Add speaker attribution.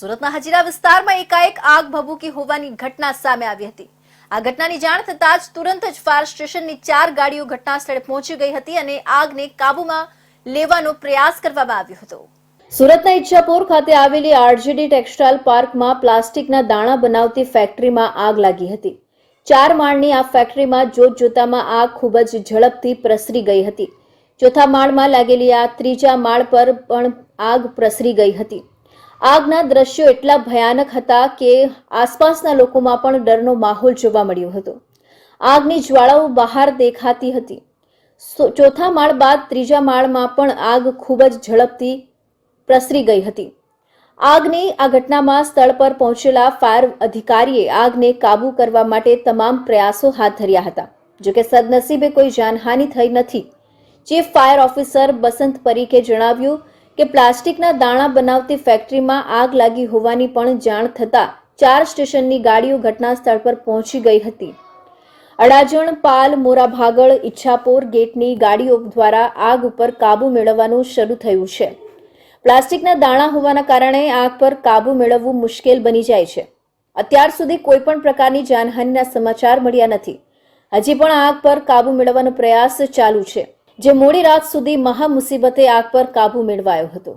Speaker 1: સુરતના હજીરા વિસ્તારમાં એકાએક આગ ભભૂકી હોવાની ઘટના સામે આવી હતી। આ ઘટનાની જાણ થતાં જ તુરંત જ ફાયર સ્ટેશનની 4 ગાડીઓ ઘટના સ્થળે પહોંચી ગઈ હતી અને આગને કાબૂમાં લેવાનો પ્રયાસ કરવામાં આવ્યો હતો। સુરતના ઈચ્છાપુર ખાતે આવેલી આરજેડી ટેક્સટાઇલ પાર્કમાં પ્લાસ્ટિકના દાણા બનાવતી ફેક્ટરીમાં આગ લાગી હતી। 4 માળની આ ફેક્ટરીમાં જોતજોતામાં આગ ખૂબ જ ઝડપથી પ્રસરી ગઈ હતી। ચોથા માળમાં લાગેલી આ ત્રીજા માળ પર પણ આગ પ્રસરી ગઈ હતી। આગના દ્રશ્યો એટલા ભયાનક હતા કે આસપાસના લોકોમાં પણ ડરનો માહોલ જોવા મળ્યો હતો। આગની જ્વાળાઓ બહાર દેખાતી હતી। ચોથા માળ બાદ ત્રીજા માળમાં પણ આગ ખૂબ જ ઝડપથી પ્રસરી ગઈ હતી। આગની આ ઘટનામાં સ્થળ પર પહોંચેલા ફાયર અધિકારીએ આગને કાબૂ કરવા માટે તમામ પ્રયાસો હાથ ધર્યા હતા। જોકે સદનસીબે કોઈ જાનહાનિ થઈ નથી। ચીફ ફાયર ઓફિસર બસંત પરીખે જણાવ્યું કે પ્લાસ્ટિકના દાણા બનાવતી ફેક્ટરીમાં આગ લાગી હોવાની પણ જાણ થતાં 4 સ્ટેશનની ગાડીઓ ઘટના સ્થળ પર પહોંચી ગઈ હતી। અડાજણ, પાલ, મોરાભાગળ, ઈચ્છાપુર ગેટની ગાડીઓ દ્વારા આગ ઉપર કાબુ મેળવવાનું શરૂ થયું છે। પ્લાસ્ટિકના દાણા હોવાના કારણે આગ પર કાબુ મેળવવું મુશ્કેલ બની જાય છે। અત્યાર સુધી કોઈ પણ પ્રકારની જાનહાનિના સમાચાર મળ્યા નથી। હજી પણ આગ પર કાબુ મેળવવાનો પ્રયાસ ચાલુ છે, જે મોડી રાત સુધી મહા મુસીબતે આગ પર કાબુ મેળવાયો હતો।